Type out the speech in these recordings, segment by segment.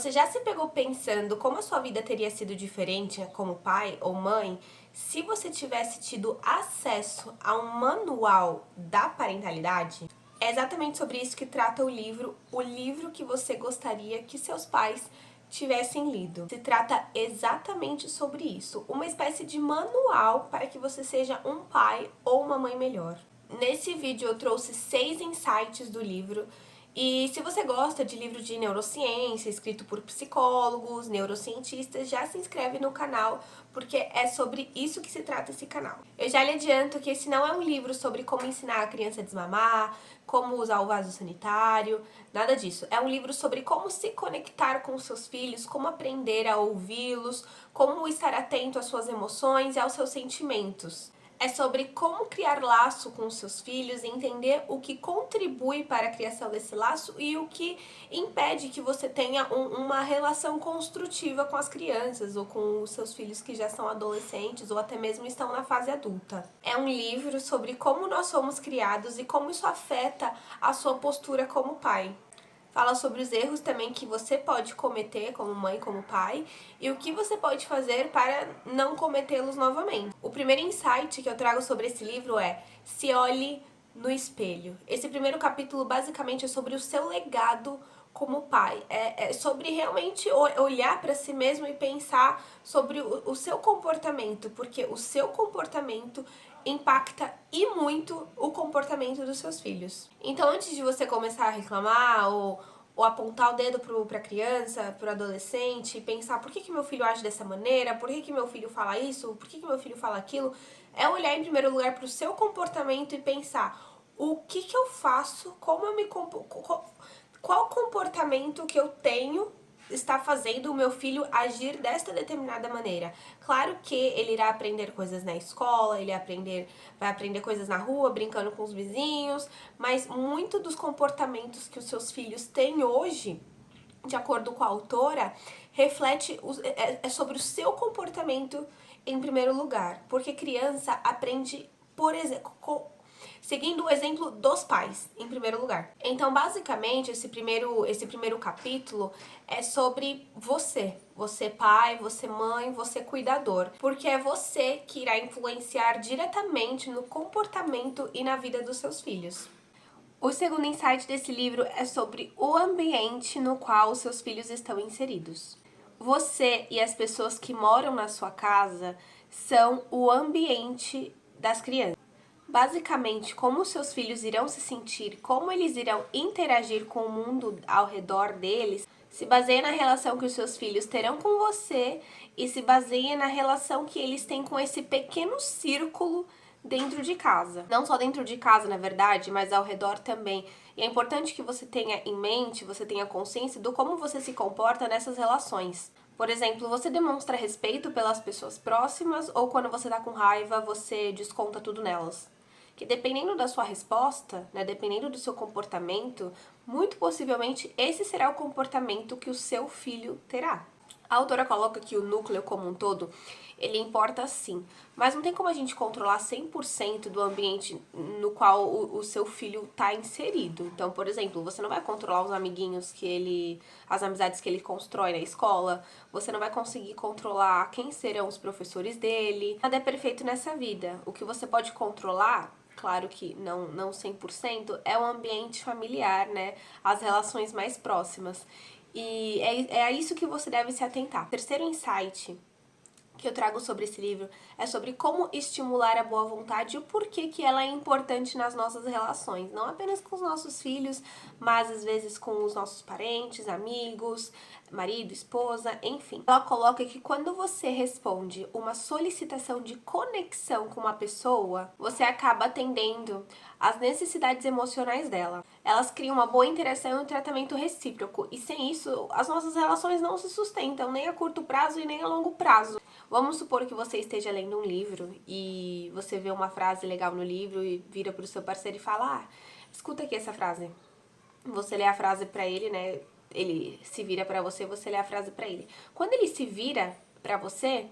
Você já se pegou pensando como a sua vida teria sido diferente como pai ou mãe se você tivesse tido acesso a um manual da parentalidade? É exatamente sobre isso que trata o livro que você gostaria que seus pais tivessem lido. Se trata exatamente sobre isso, uma espécie de manual para que você seja um pai ou uma mãe melhor. Nesse vídeo eu trouxe 6 insights do livro. E se você gosta de livro de neurociência, escrito por psicólogos, neurocientistas, já se inscreve no canal, porque é sobre isso que se trata esse canal. Eu já lhe adianto que esse não é um livro sobre como ensinar a criança a desmamar, como usar o vaso sanitário, nada disso. É um livro sobre como se conectar com seus filhos, como aprender a ouvi-los, como estar atento às suas emoções e aos seus sentimentos. É sobre como criar laço com os seus filhos, entender o que contribui para a criação desse laço e o que impede que você tenha uma relação construtiva com as crianças ou com os seus filhos que já são adolescentes ou até mesmo estão na fase adulta. É um livro sobre como nós somos criados e como isso afeta a sua postura como pai. Fala sobre os erros também que você pode cometer como mãe, como pai, e o que você pode fazer para não cometê-los novamente. O primeiro insight que eu trago sobre esse livro é: se olhe no espelho. Esse primeiro capítulo basicamente é sobre o seu legado como pai. É sobre realmente olhar para si mesmo e pensar sobre o seu comportamento, porque o seu comportamento impacta e muito o comportamento dos seus filhos. Então, antes de você começar a reclamar ou apontar o dedo pra criança, pro adolescente, e pensar por que meu filho age dessa maneira, por que meu filho fala isso, por que meu filho fala aquilo, é olhar em primeiro lugar pro seu comportamento e pensar o que eu faço, como eu me qual comportamento que eu tenho está fazendo o meu filho agir desta determinada maneira. Claro que ele irá aprender coisas na escola, vai aprender coisas na rua, brincando com os vizinhos, mas muito dos comportamentos que os seus filhos têm hoje, de acordo com a autora, reflete sobre o seu comportamento em primeiro lugar, porque criança aprende, por exemplo, seguindo o exemplo dos pais, em primeiro lugar. Então, basicamente, esse primeiro capítulo é sobre você. Você pai, você mãe, você cuidador. Porque é você que irá influenciar diretamente no comportamento e na vida dos seus filhos. O segundo insight desse livro é sobre o ambiente no qual os seus filhos estão inseridos. Você e as pessoas que moram na sua casa são o ambiente das crianças. Basicamente, como os seus filhos irão se sentir, como eles irão interagir com o mundo ao redor deles, se baseia na relação que os seus filhos terão com você e se baseia na relação que eles têm com esse pequeno círculo dentro de casa. Não só dentro de casa, na verdade, mas ao redor também. E é importante que você tenha em mente, você tenha consciência do como você se comporta nessas relações. Por exemplo, você demonstra respeito pelas pessoas próximas ou quando você tá com raiva, você desconta tudo nelas? Que dependendo da sua resposta, né, dependendo do seu comportamento, muito possivelmente esse será o comportamento que o seu filho terá. A autora coloca que o núcleo como um todo, ele importa sim, mas não tem como a gente controlar 100% do ambiente no qual o seu filho está inserido. Então, por exemplo, você não vai controlar os amiguinhos as amizades que ele constrói na escola, você não vai conseguir controlar quem serão os professores dele. Nada é perfeito nessa vida. O que você pode controlar, claro que não 100%, é o ambiente familiar, né? As relações mais próximas. E é a isso que você deve se atentar. O terceiro insight que eu trago sobre esse livro é sobre como estimular a boa vontade e o porquê que ela é importante nas nossas relações. Não apenas com os nossos filhos, mas às vezes com os nossos parentes, amigos, marido, esposa, enfim. Ela coloca que quando você responde uma solicitação de conexão com uma pessoa, você acaba atendendo às necessidades emocionais dela. Elas criam uma boa interação e um tratamento recíproco, e sem isso, as nossas relações não se sustentam, nem a curto prazo e nem a longo prazo. Vamos supor que você esteja lendo um livro e você vê uma frase legal no livro e vira pro seu parceiro e fala: escuta aqui essa frase. Você lê a frase pra ele, né? Ele se vira pra você, você lê a frase pra ele. Quando ele se vira pra você,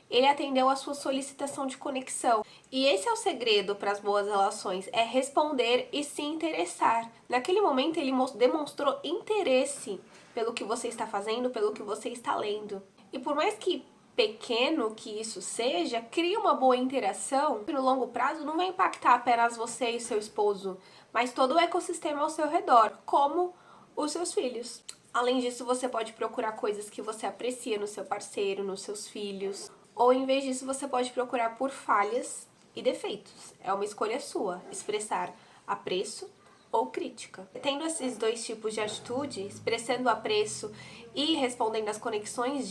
ele atendeu a sua solicitação de conexão. E esse é o segredo para as boas relações, é responder e se interessar. Naquele momento ele demonstrou interesse pelo que você está fazendo, pelo que você está lendo. E por mais que pequeno que isso seja, cria uma boa interação que no longo prazo não vai impactar apenas você e seu esposo, mas todo o ecossistema ao seu redor, como os seus filhos. Além disso, você pode procurar coisas que você aprecia no seu parceiro, nos seus filhos, ou em vez disso, você pode procurar por falhas e defeitos. É uma escolha sua, expressar apreço ou crítica. Tendo esses dois tipos de atitude, expressando apreço e respondendo às conexões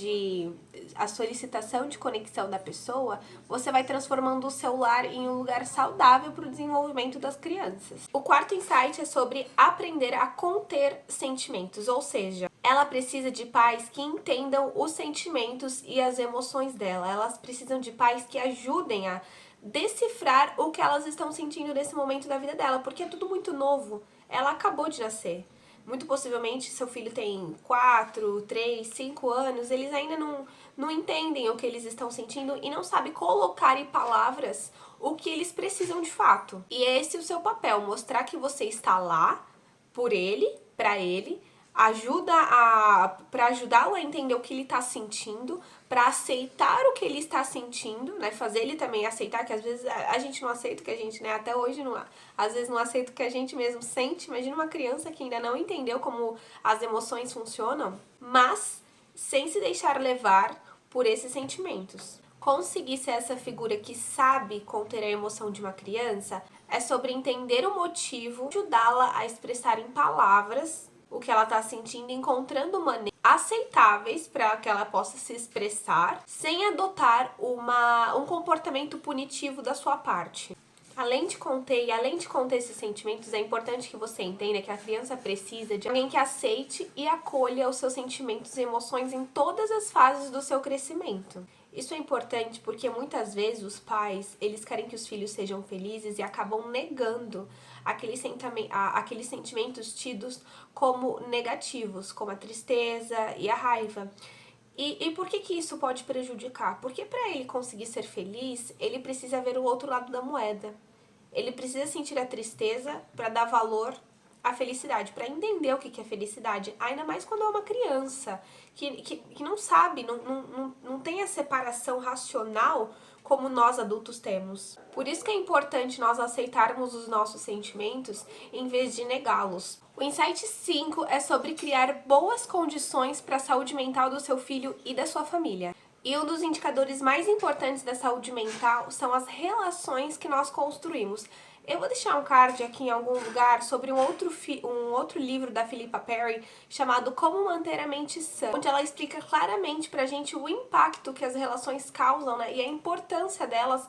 a solicitação de conexão da pessoa, você vai transformando o seu lar em um lugar saudável para o desenvolvimento das crianças. O quarto insight é sobre aprender a conter sentimentos, ou seja, ela precisa de pais que entendam os sentimentos e as emoções dela. Elas precisam de pais que ajudem a decifrar o que elas estão sentindo nesse momento da vida dela, porque é tudo muito novo. Ela acabou de nascer. Muito possivelmente, seu filho tem 4, 3, 5 anos, eles ainda não entendem o que eles estão sentindo e não sabem colocar em palavras o que eles precisam de fato. E é esse o seu papel, mostrar que você está lá por ele, para ele, para ajudá-lo a entender o que ele está sentindo, para aceitar o que ele está sentindo, né? Fazer ele também aceitar, que às vezes a gente não aceita o que a gente, né? Até hoje, às vezes não aceita o que a gente mesmo sente. Imagina uma criança que ainda não entendeu como as emoções funcionam, mas sem se deixar levar por esses sentimentos. Conseguir ser essa figura que sabe conter a emoção de uma criança é sobre entender o motivo, ajudá-la a expressar em palavras o que ela está sentindo, encontrando maneiras aceitáveis para que ela possa se expressar, sem adotar um comportamento punitivo da sua parte. Além de conter esses sentimentos, é importante que você entenda que a criança precisa de alguém que aceite e acolha os seus sentimentos e emoções em todas as fases do seu crescimento. Isso é importante porque muitas vezes os pais, eles querem que os filhos sejam felizes e acabam negando aqueles sentimentos tidos como negativos, como a tristeza e a raiva. E por que isso pode prejudicar? Porque para ele conseguir ser feliz, ele precisa ver o outro lado da moeda. Ele precisa sentir a tristeza para dar valor à felicidade, para entender o que é felicidade. Ainda mais quando é uma criança que não sabe, não tem a separação racional como nós adultos temos. Por isso que é importante nós aceitarmos os nossos sentimentos em vez de negá-los. O insight 5 é sobre criar boas condições para a saúde mental do seu filho e da sua família. E um dos indicadores mais importantes da saúde mental são as relações que nós construímos. Eu vou deixar um card aqui em algum lugar sobre um outro livro da Philippa Perry chamado Como Manter a Mente Sã, onde ela explica claramente pra gente o impacto que as relações causam, né, e a importância delas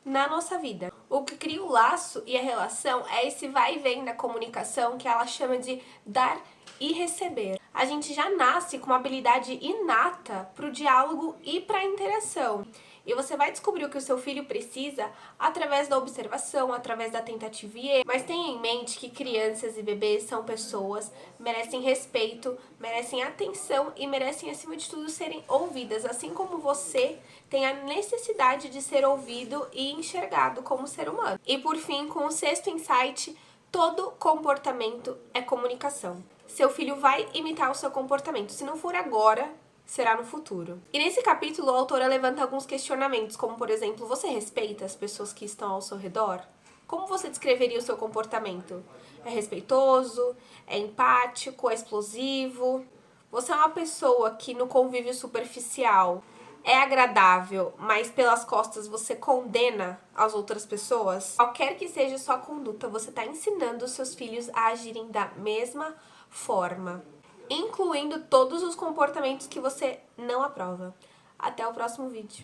na nossa vida. O que cria o laço e a relação é esse vai e vem da comunicação que ela chama de dar e receber. A gente já nasce com uma habilidade inata para o diálogo e para a interação. E você vai descobrir o que o seu filho precisa através da observação, através da tentativa e erro. Mas tenha em mente que crianças e bebês são pessoas, merecem respeito, merecem atenção e merecem, acima de tudo, serem ouvidas. Assim como você tem a necessidade de ser ouvido e enxergado como ser humano. E por fim, com o sexto insight, todo comportamento é comunicação. Seu filho vai imitar o seu comportamento. Se não for agora, será no futuro. E nesse capítulo, a autora levanta alguns questionamentos, como por exemplo, você respeita as pessoas que estão ao seu redor? Como você descreveria o seu comportamento? É respeitoso? É empático? É explosivo? Você é uma pessoa que no convívio superficial é agradável, mas pelas costas você condena as outras pessoas? Qualquer que seja sua conduta, você está ensinando os seus filhos a agirem da mesma forma, incluindo todos os comportamentos que você não aprova. Até o próximo vídeo.